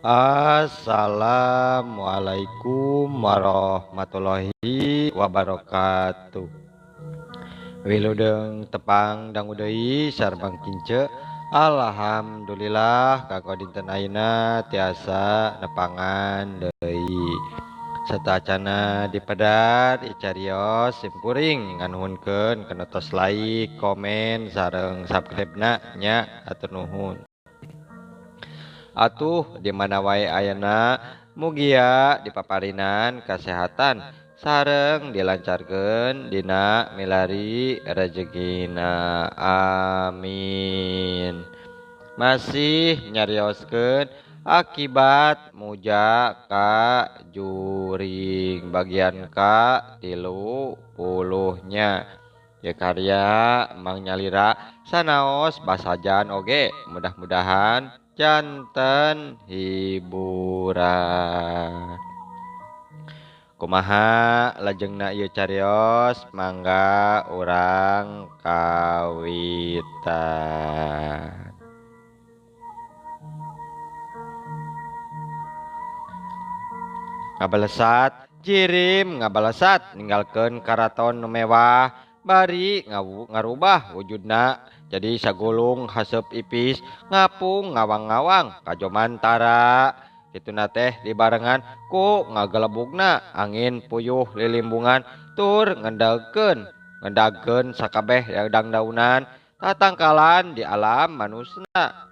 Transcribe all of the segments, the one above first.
Assalamualaikum warahmatullahi wabarakatuh. Wilujeng tepang dangu deui sareng kince. Alhamdulillah kanggo dinten ayeuna tiasa nepangan deui. Satacana dipedat icarios simpuring nganuhunkeun kenotos like, komen sareng subscribe-na nya atur nuhun. Atuh di mana wae ayeuna mugia dipaparinan kesehatan sareng dilancarkeun dina milari rezekina, amin. Masih nyarioskeun akibat muja ka juring bagian ka 30 nya ya karya Mang Nyalira sanaos basajan oge mudah-mudahan janten hiburan. Kumaha lajengna ieu carios mangga urang kawitan. Ngabalesat jirim ngabalesat ninggalkeun karaton nu mewah bari ngarubah wujudna jadi sagulung haseup ipis ngapung ngawang-ngawang kajomantara kituna teh dibarengan ku ngagelebugna angin puyuh lilimbungan tur ngendagkeun sakabeh dangdaunan tatangkalan di alam manusna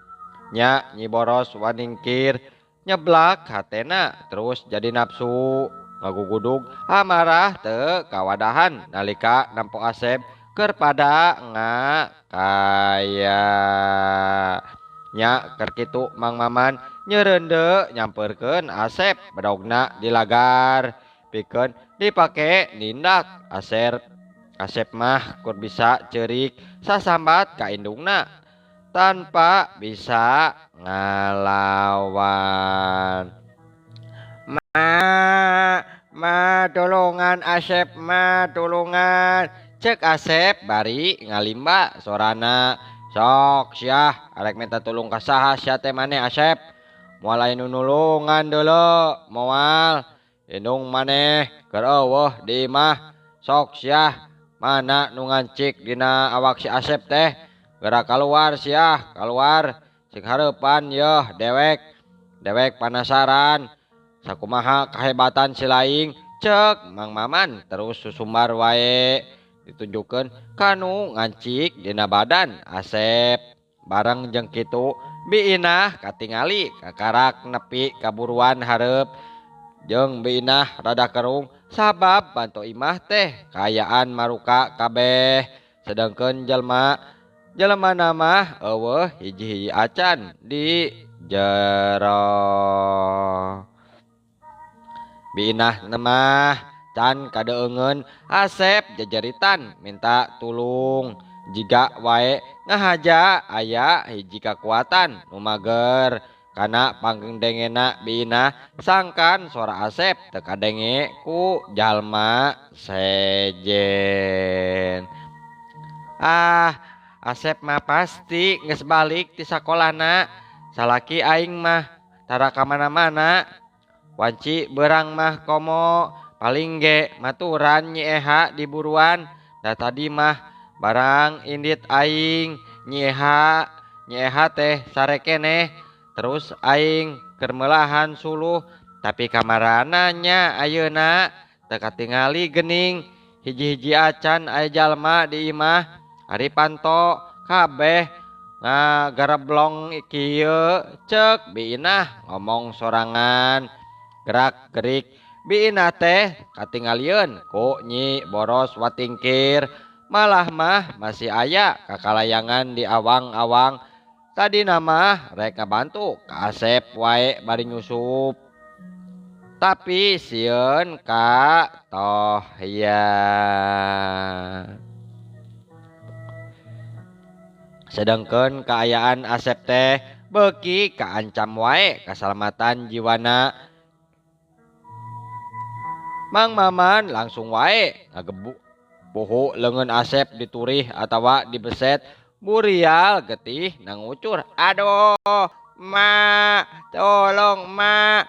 nya nyiboros waningkir nyeblak hatena terus jadi nafsu ngagugudug amarah teu kawadahan nalika nampok Asep keur pada ngakaya nya keur kitu Mang Maman nyereunde nyamperkeun Asep bedogna di lagar pikeun dipake nindak Asep mah kur bisa ceurik sasambat ka indungna tanpa bisa ngalawan. Tulungan Asep tulungan cek Asep bari ngalimba sorana sok syah arek minta tulung ka saha sia teh maneh Asep moal aya nu nulungan deuleu moal indung maneh keur eueuh di imah sok syah mana nu ngancik dina awak si Asep teh geura kaluar syah kaluar cek hareupan yeuh dewek panasaran sakumaha kahebatan si laing cek Mang Maman terus susumbar wae ditunjukkeun kanu ngancik dina badan Asep bareng jeung kitu biinah katingali kakarak nepi kaburuan hareup jeung biinah rada kerung sabab bantu imah teh kaayaan maruka kabeh sedengkeun jelema mah eueuh hiji-hiji acan di jero. Biinah nemah can kadeungeun Asep jejeritan minta tulung jiga wae ngahaja aya hiji kakuatan nu mager kana panggengdengena biinah sangkan suara Asep teu kadenge ku jalma sejen. Asep mah pasti geus balik ti sakolana salaki aing mah tara ka mana-mana wanci beurang mah komo paling ge maturan Nyi Eha di buruan da tadi mah barang indit aing Nyi Eha teh sare keneh terus aing keur meulahan suluh tapi kamarana nya ayeuna teu katingali geuning hiji-hiji acan aya jalma di imah ari panto kabeh ngagareblong kieu cek biinah ngomong sorangan gerak-gerik biinah teh katingalieun ku Nyi boros watingkir malah mah masih aya kakalayangan di awang-awang tadina mah rek ngabantu ka Asep wae bari nyusup tapi sieun ka toh ya sedengkeun kaayaan Asep teh beuki kaancam wae kasalamatan jiwana Mang Maman langsung wae ngagebuk puhu leungeun Asep diturih atawa dibeset burial getih nangucur aduh Ma, tolong ma.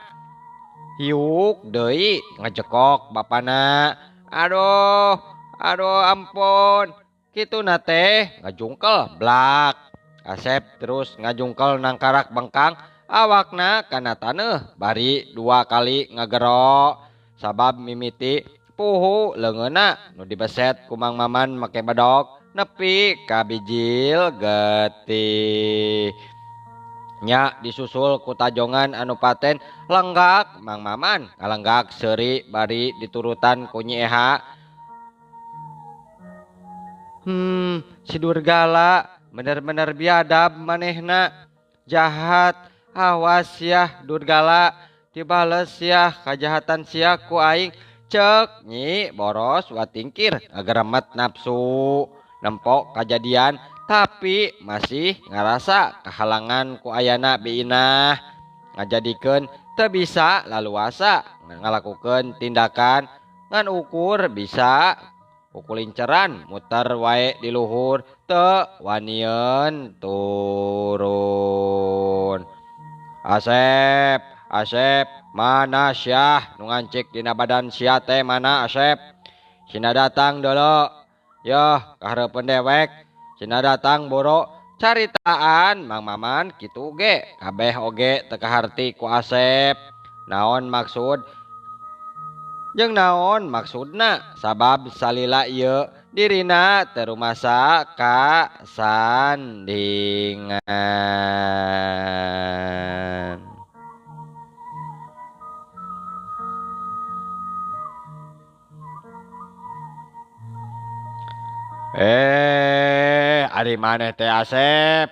Hiuk deui ngajekok bapana. Aduh, aduh ampun. Kitu teh ngajungkel blak. Asep terus ngajungkel nang karak bengkang awakna kana taneuh bari 2 kali ngagero. Sabab mimiti puhu leungeunna nu dibeset ku Mang Maman make bedog nepi ka bijil getih. Nya disusul ku tajongan anu paten lenggak Mang Maman ngalenggak seuri bari diturutan ku Nyi Eha. Si Durgala bener-bener biadab manehna, jahat. Awas ya Durgala, dibales ya kajahatan sia ku aing. Cek Nyi boros watingkir ngageremet nafsu nempok kajadian tapi masih ngarasa kehalangan ku ayana biinah ngajadikeun teu bisa laluasa ngalakukeun tindakan ngan ukur bisa kukulinceran muter wae di luhur teu wanieun turun. Asep, Asep, mana Syah nu ngancik dina badan sia teh mana Asep? Cina datang dulu. Yoh, kahareupeun dewek. Cina datang boro caritaan Mang Maman kitu ge kabeh oge teu kaharti ku Asep. Naon maksud? Jeung naon maksudna sabab salila ieu dirina teu rumasa ka sandingan. Ari maneh teh Asep.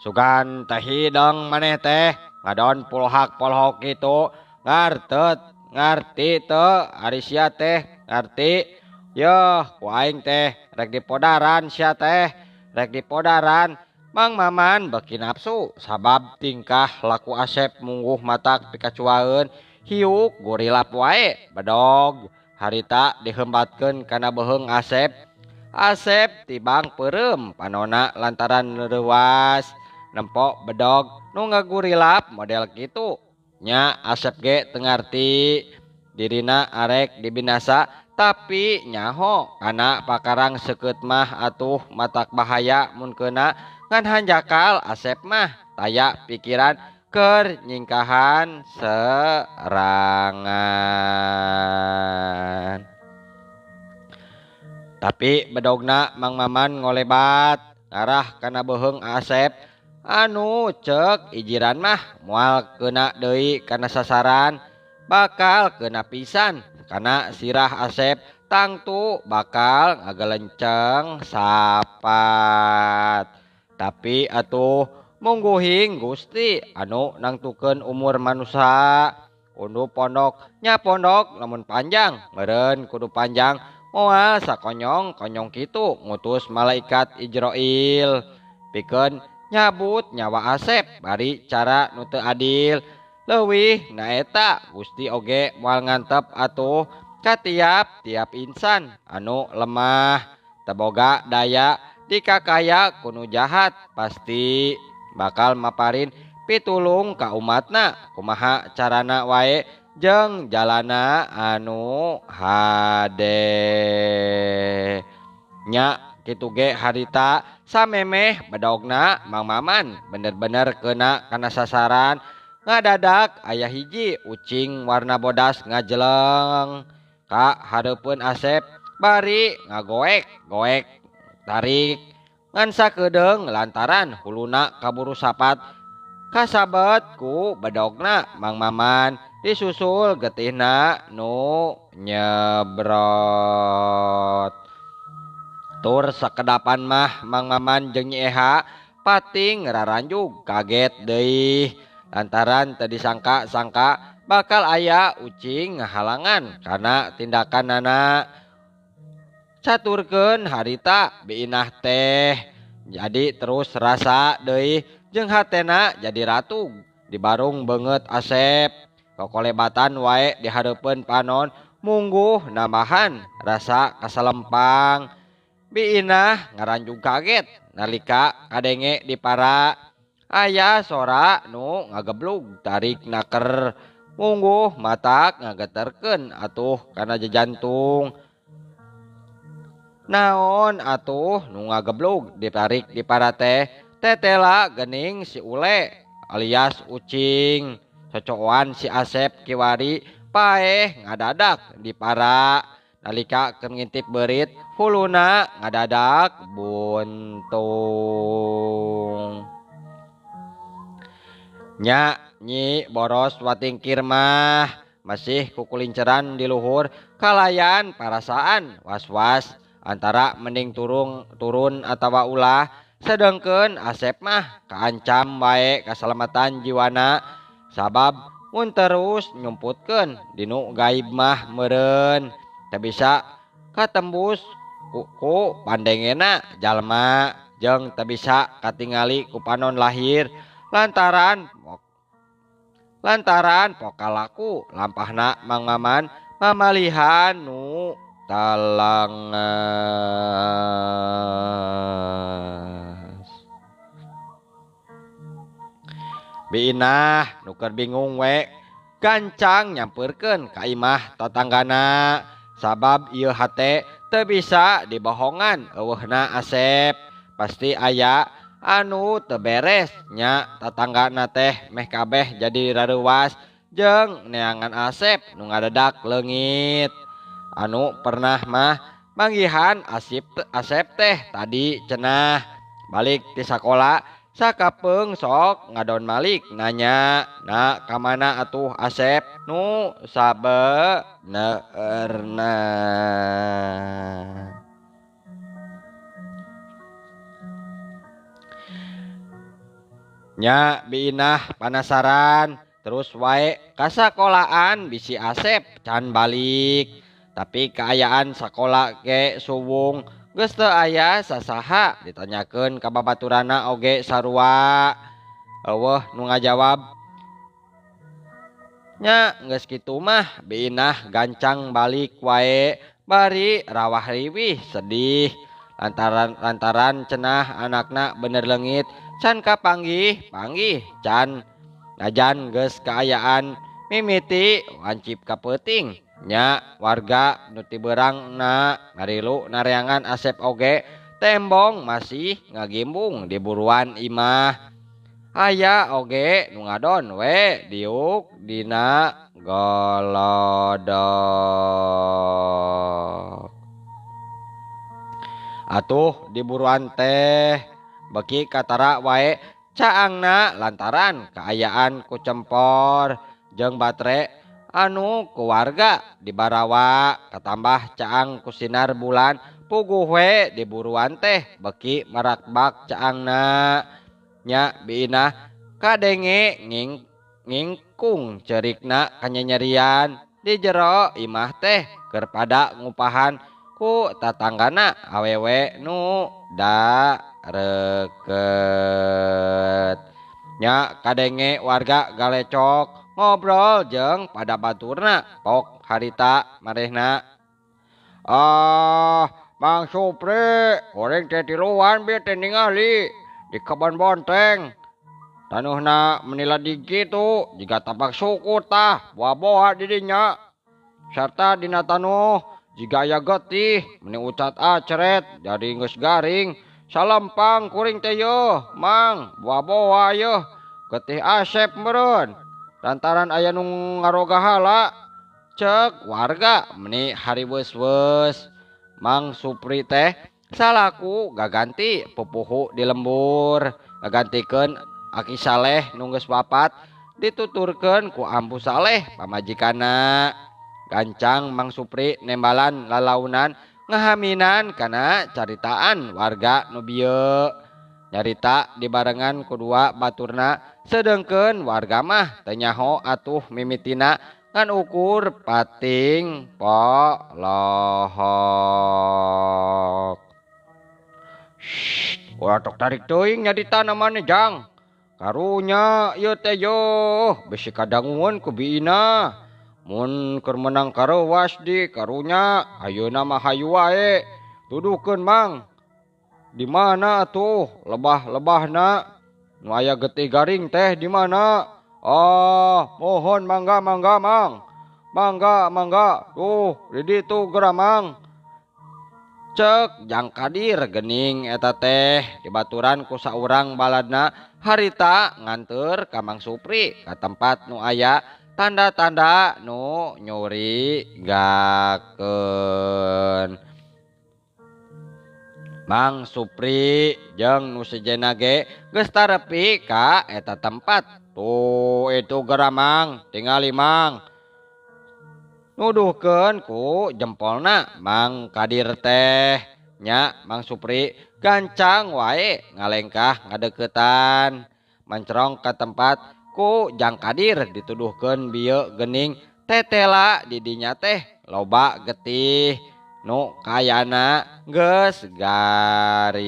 Sugan teh hideng maneh teh ngadon pulhak polhok kitu ngartet. Ngarti teu ari sia teh ngarti. Yoh ku aing teh rek dipodaran sia teh rek dipodaran. Mang Maman beuki nafsu sabab tingkah laku Asep mungguh matak pikacuaeun hiuk gurilap wae bedog. Harita dihembatkeun kana beheung Asep. Asep tibang peureum panona lantaran leurewas nempok bedog nu ngagurilap model kitu. Nya Asep ge teu ngarti dirina arek dibinasa tapi nyaho kana pakarang seukeut mah atuh matak bahaya mun keuna ngan hanjakal Asep mah taya pikiran keur nyingkahan serangan. Tapi bedogna Mang Maman ngolebat ngarah kana beheung Asep. Anu cek ijiran mah moal keuna deui kana sasaran bakal keuna pisan kana sirah Asep tangtu bakal ngagelenceng sapat. Tapi atuh mungguhing Gusti anu nangtukeun umur manusia kudu pondok nya pondok lamun panjang meureun kudu panjang moal sakonyong-konyong kitu ngutus malaikat Ijroil pikeun nyabut nyawa Asep bari cara nu teu adil. Leuwih na eta Gusti oge moal ngantep atuh ka tiap-tiap insan anu lemah teu boga daya dikakaya ku nu jahat pasti bakal maparin pitulung ka umatna kumaha carana wae jeung jalana anu hade. Nya kitu ge harita samemeh bedogna Mang Maman bener-bener keuna kana sasaran ngadadak aya hiji ucing warna bodas ngajeleng ka hareupeun Asep bari ngagoek-goek tarik ngan sakedeung lantaran huluna kaburu sapat kasabet ku bedogna Mang Maman disusul getihna nu nyebrot. Tur sakedapan mah Mang Maman jeung Nyi Eha pating raranjug kaget deui lantaran teu disangka-sangka bakal aya ucing ngahalangan kana tindakanana. Caturkeun harita biinah teh jadi terus rasa deui jeung hatena jadi ratug dibarung beungeut Asep kokolebatan wae di hareupeun panon mungguh nambahan rasa kasalempang. Biinah ngaranjung kaget nalika kadenge dipara Aya sora nu ngageblug tarik naker mungguh matak ngageterkeun atuh kana jantung. Naon atuh nu ngageblug ditarik di para tetela gening si ule alias ucing. Cocokan si Asep kiwari paeh ngadadak di para nalika keur ngintip beurit huluna ngadadak buntung. Nya nyi boros watingkir mah masih kukulinceran di luhur kalayan parasaan was-was antara mending turun atawa ulah sedengkeun Asep mah kaancam bae kasalamatan jiwana sabab mun terus nyumputkeun dinu gaib mah meureun teu bisa katembus ku pandengena jalma jeung teu bisa katingali ku panon lahir lantaran pokalaku lampahna Mang Maman mamalihan nu talangas. Biinah nuker bingung we gancang nyampeurkeun ka imah tatanggana sabab ieu hate teu bisa dibohongan eueuhna Asep pasti aya anu teu beres nya tatanggana teh meh kabeh jadi rareuwas jeung neangan Asep nu ngadadak leungit anu pernah mah manggihan Asep teh tadi cenah balik ti sakola sakapeung sok ngadon Malik nanya na kamana atuh Asep nu sabenerna. Nya biinah panasaran terus wae ka sakolaan bisi Asep can balik tapi keayaan sakola ge suwung geus teu aya sasaha ditanyakeun ka babaturana oge sarua eueuh nu ngajawab nya geus kitu mah biinah gancang balik wae bari rawah riwih sedih lantaran cenah anakna bener leungit can kapanggih can najan geus kaayaan mimiti wancip kapeuting nya warga nu ti beurangna ngarilu nareangan Asep oge tembong masih ngagimbung di buruan imah aya oge nu ngadon we diuk dina golodok atuh di buruan teh beki katara wae caangna lantaran kaayaan ku cempor jeung batre anu ku warga di Barawa katambah caang ku sinar bulan puguh we di buruan teh beki marakbak caangna nya biinah kadenge ngingkung cerikna kanyanyerian di jero imah teh keur pada ngupahan ku tatanggana awewe nu reket nya kadenge warga galecok ngobrol jeung pada baturna pok harita marehna Mang Supri goreng teh tiluan bieu teh ningali di kebon bonteng tanuhna menila di kitu jiga tapak suku tah boa-boa di dinya sarta dina tanuh jiga aya getih meni ucat acret jadi geus garing salempang kuring teh yeuh Mang boa-boa yeuh getih Asep meureun lantaran aya nu ngaroga hala cek warga meni hari weus-weus Mang Supri teh salaku gaganti pupuhu di lembur ngagantikeun Aki Saleh nu geus wapat dituturkeun ku Ampu Saleh pamajikanna gancang Mang Supri nembalan lalaunan ngahaminan kana caritaan warga nu bieu nyarita dibarengan kedua baturna sedengkeun warga mah teu nyaho atuh mimitina ngan ukur pating polohok. Ulah tok tarik teuing nyarita namana Jang. Karunya ieu teh yo bisi kadangueun ku biina. Mun keur menang kareuwas di karunya ayeuna mah hayu wae. Tuduhkeun Mang. Di mana atuh lebah-lebahna Nu aya getih garing teh di mana? Oh, mohon mangga mangga mang. Mangga mangga. Tuh, di ditu geramang. Cek Jang Kadir gening eta teh dibaturan ku saurang baladna harita nganter ka Mang Supri ka tempat nu aya tanda-tanda nu nyurigakeun. Mang Supri jeung nu sejenna ge geus tarepi ka eta tempat. Tuh itu geramang tingali Mang. Nuduhkeun ku jempolna Mang Kadir teh nya Mang Supri gancang wae ngalengkah ngadeuketan mencrong ka tempat ku Jang Kadir dituduhkeun bieu geuning tetela di dinya teh loba getih nu kayana geus garing.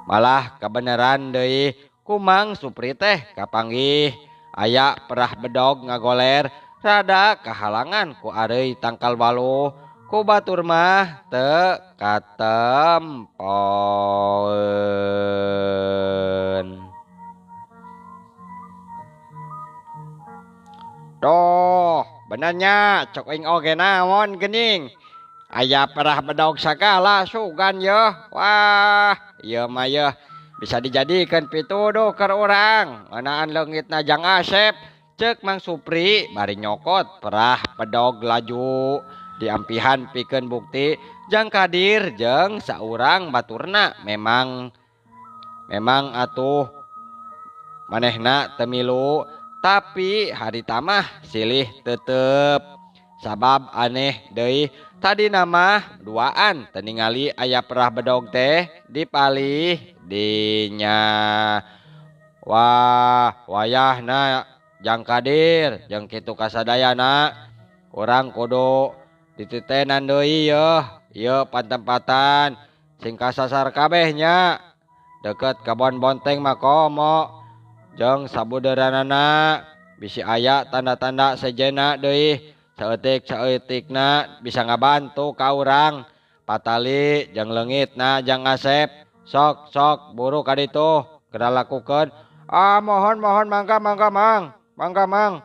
Malah kebenaran deui ku Mang Supri teh kapanggih aya perah bedog ngagoler rada kahalangan ku areuy tangkal waluh ku batur mah teu katempoeun. Doh, benernya cok aing oge naon geuning. Aya perah bedog sagala sugan yeuh. Wah, ieu mah yeuh bisa dijadikeun pituduh keur urang. Ngeunaan leungitna Jang Asep ceuk Mang Supri bari nyokot perah bedog laju diampihan pikeun bukti Jang Kadir jeung saurang baturna memang atuh manehna teu milu tapi harita mah silih tetep sabab aneh deui tadi mah duaan teu ningali aya perah bedog teh dipalih dinya. Wah wayahna Jang Kadir jeung kitu kasadayana urang kudu dititenan deui ieu pantempatan sing kasasar kabeh nya deket Kebon Bonteng mah komo jeung sabuderanana bisi aya tanda-tanda sejenna deui saeutik-saeutikna bisa ngabantu ka urang patali jeung leungitna Jang Asep sok buru ka ditu keur lakukeun. Mohon mangga Mang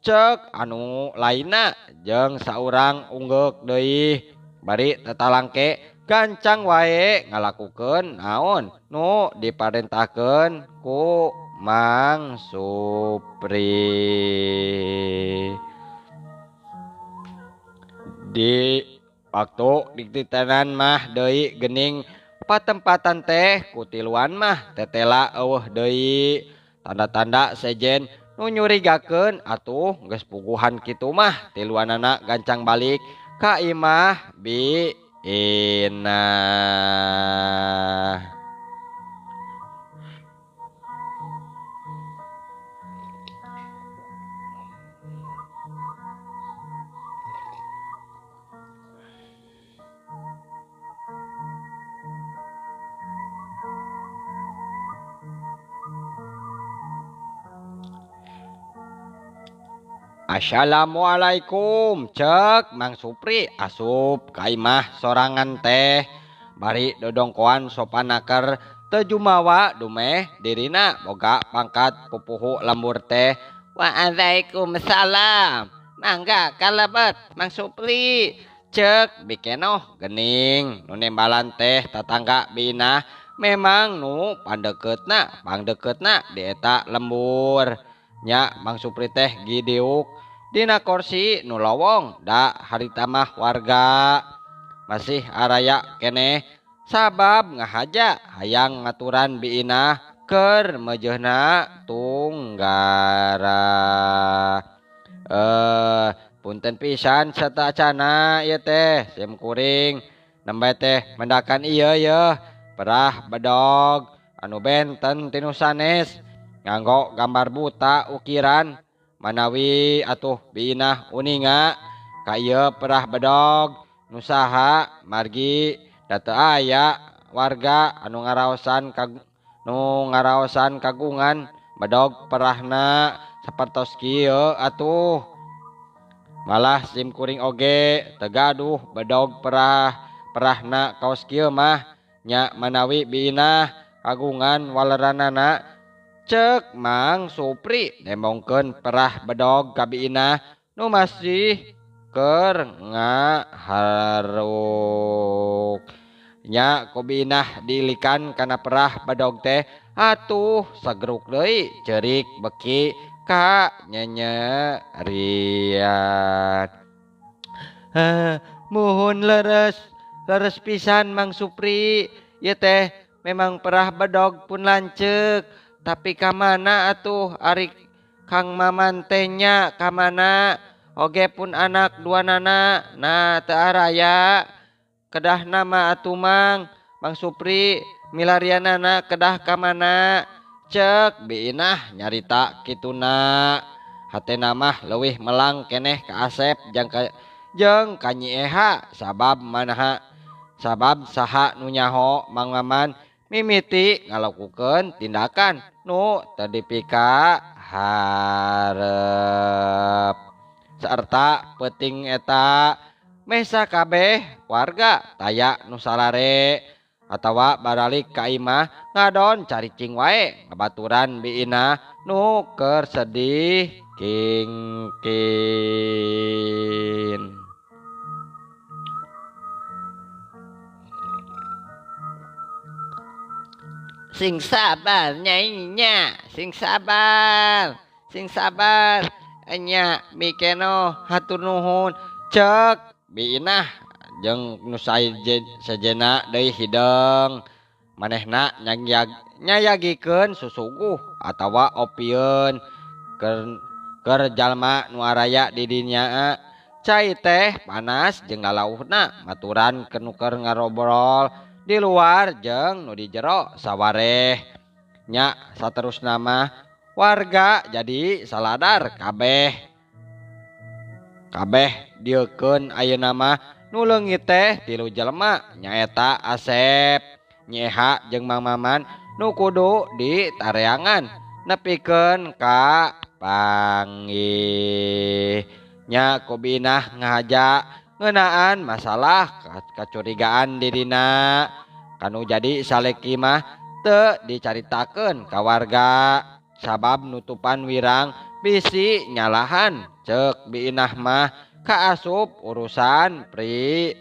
cek anu lainna jeung saurang ungguk deui bari tetalangke gancang wae ngalakukeun naon nu diparentahkeun ku Mang Supri. Di waktu dititenan mah deui geuning patempatan teh kutiluan mah tetela eueuh deui tanda-tanda sejen nu nyurigakeun atuh geus puguhan kitu mah tiluanana gancang balik ka imah biina. Assalamualaikum cek Mang Supri asup ka imah sorangan teh bari dodongkoan sopanaker teu jumawa dumeh dirina boga pangkat pupuhu lembur teh. Waalaikumsalam. Mangga kalebet Mang Supri cek bikenoh geuning nu nembalan teh tatangga bina memang nu pangdeketna di eta lembur nya Mang Supri teh gidiuk dina kursi nu lowong da harita mah warga masih araya keneh sabab ngahaja hayang ngaturan biina keur mejeuna tunggara. Punten pisan satacana ieu teh sim kuring nembe teh mendakan ieu perah bedog anu benten tinu sanes nganggo gambar buta ukiran manawi atuh biinah uninga ka ieu perah bedog nu saha margi da teu aya warga anu ngaraosan kagungan bedog perahna sapertos kieu atuh. Malah sim kuring oge teu gaduh bedog perahna kaos kieu mah nya manawi biinah kagungan waleranana cek Mang Supri nemongkeun perah bedog ka biinah nu masih keur ngaharuk nya ku biinah diilikan kana perah bedog teh atuh sageruk deui ceurik beki ka nyenyerian. Mohon leres pisan Mang Supri, ya teh memang perah bedog pun lancek, tapi kamana atuh ari Kang Maman teh nya kamana, oge pun anak dua nana, nah teu araya, kedah nama atuh Mang Supri, milarianana kedah kamana, cek biinah nyarita kituna, hatena mah leuwih melang keneh ka Asep jeung ka Nyi Eha sabab saha nu nyaho Mang Maman mimiti ngalakukeun tindakan nu teu dipika hareup sarta peuting eta meh sakabeh warga taya nu salare atawa baralik ka imah ngadon caricing wae ngabaturan biina nu keur sedih kingkin. Sing sabar nyainya, sing sabar enya mikeno hatur nuhun cek biinah jeung nu sajena deui hideung manehna nyayagikeun susuguh atawa opieun keur jalma nu araya di dinya cai teh panas jeung lalauhna maturan keur ngarobrol di luar jeung nu di jero sawareh nya saterusna mah warga jadi saladar kabeh diekeun ayeuna mah nu leungit teh tilu jelema nyaeta Asep, Nyi Eha jeung Mang Maman nu kudu ditareangan nepikeun ka panggih nya ku biinah ngahaja ngeunaan masalah kacurigaan dirina kanu jadi saleki mah teu dicaritakeun ka warga sabab nutupan wirang bisi nyalahan cek biinah mah kaasup urusan pribadi.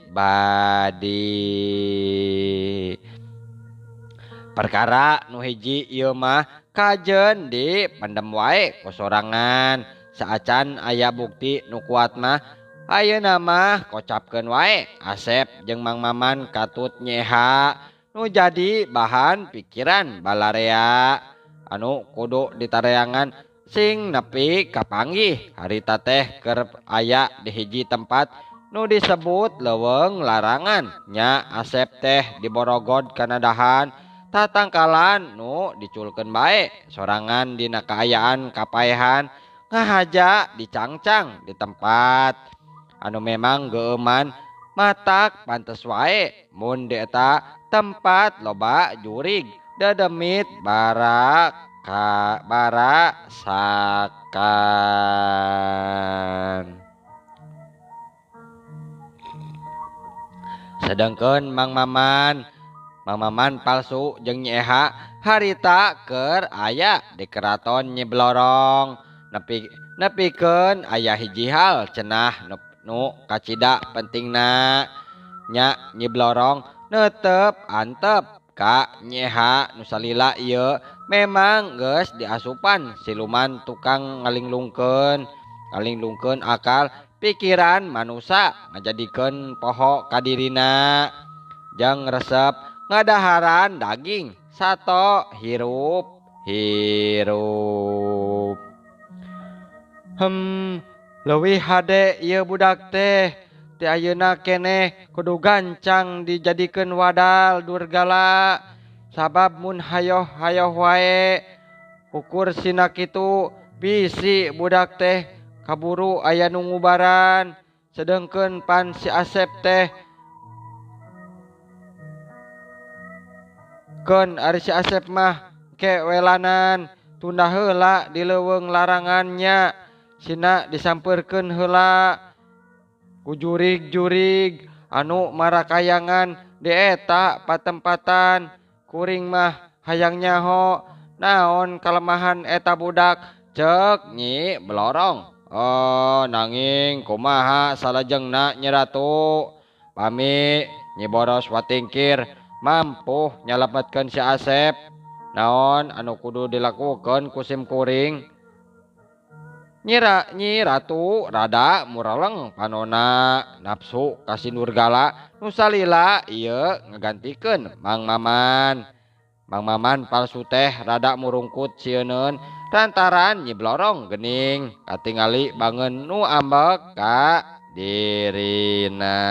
Perkara nu hiji ieu mah kajeun dipendem wae ku sorangan saacan aya bukti nu kuat mah ayeuna mah kocapkeun wae Asep jeung Mang Maman katut Nyi Eha nu jadi bahan pikiran balarea anu kudu ditareangan sing nepi ka panggih harita teh keur aya di hiji tempat nu disebut leuweung larangan nya Asep teh diborogod kana dahan tatangkalan nu diculkeun bae sorangan dina kaayaan kapaehan ngahaja dicangcang di tempat anu memang geuman matak pantes wae mun di eta tempat loba jurig dedemit barasakan. Sedengkeun Mang Maman palsu jeung Nyi Eha harita keur aya di keraton Nyi Blorong nepikeun aya hiji hal cenah nu kacida pentingna nya Nyi Blorong netep antep ka Nyi Eha nu salila ieu memang geus diasupan siluman tukang ngalinglungkeun akal pikiran manusia ngajadikeun poho ka dirina jeung resep ngadaharan daging sato hirup leuwih hade ieu budak teh ti ayeuna keneh kudu gancang dijadikeun wadal durgala sabab mun hayoh wae ukur sina kitu bisi budak teh kaburu aya nu ngubaran sedengkeun pan si Asep teh keun ari si Asep mah kewelanan tunda heula di leuweung larangannya sina disampeurkeun heula ku jurig-jurig anu marakayangan di eta patempatan kuring mah hayang nyaho naon kelemahan eta budak cek Nyi Blorong. Oh nanging kumaha salajengna Nyi Ratu pami Nyi Boros watingkir mampu nyelametkeun si Asep. Naon anu kudu dilakukeun ku sim kuring? Nyi Ratu rada mureleng panona nafsu kasih Nurgala nu salila ieu ngagantikeun Mang Maman. Mang Maman palsu teh rada murungkut sieun lantaran Nyi Blorong geuning katingali bangeun nu ambek ka dirina.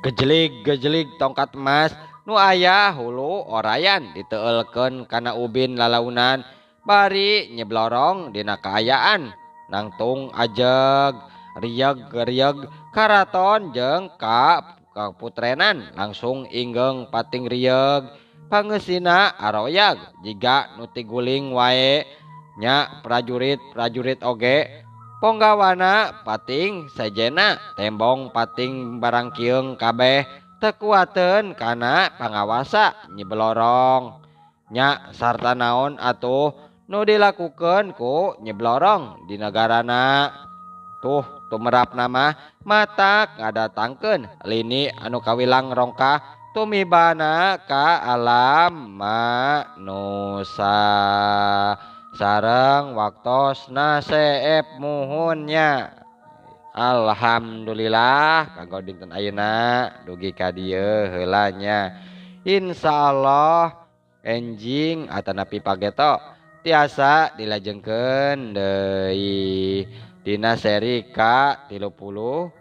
Gejelig tongkat emas nu aya hulu orayan diteuelkeun kana ubin lalaunan bari Nyi Blorong dina kaayaan nangtung ajeg rieg karaton jeung ka kaputrenan langsung inggeng pating rieg pangeusina aroyag jiga nu tiguling wae nya prajurit oge ponggawana pating sejena tembong pating barang kieung kabeh teu kuateun kana pangawasa Nyi Blorong nya sarta naon atuh nu dilakukeun ku Nyi Blorong di nagarana. Tuh tumerap nama matak ngadatangkeun lini anu kawilang rongkah tumibana ka alam manusa sareng waktosna seep muhunnya. Alhamdulillah kanggo dinten ayeuna dugi ka dieu heula nya. Insyaallah enjing atanapi pageto tiasa dilajengkeun deui dina seri ka-31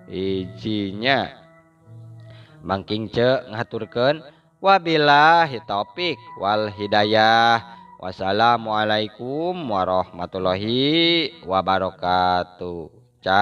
nya. Mangking ceuk ngaturkeun wabillahi taufik wal hidayah. Wassalamualaikum warahmatullahi wabarakatuh. Cah.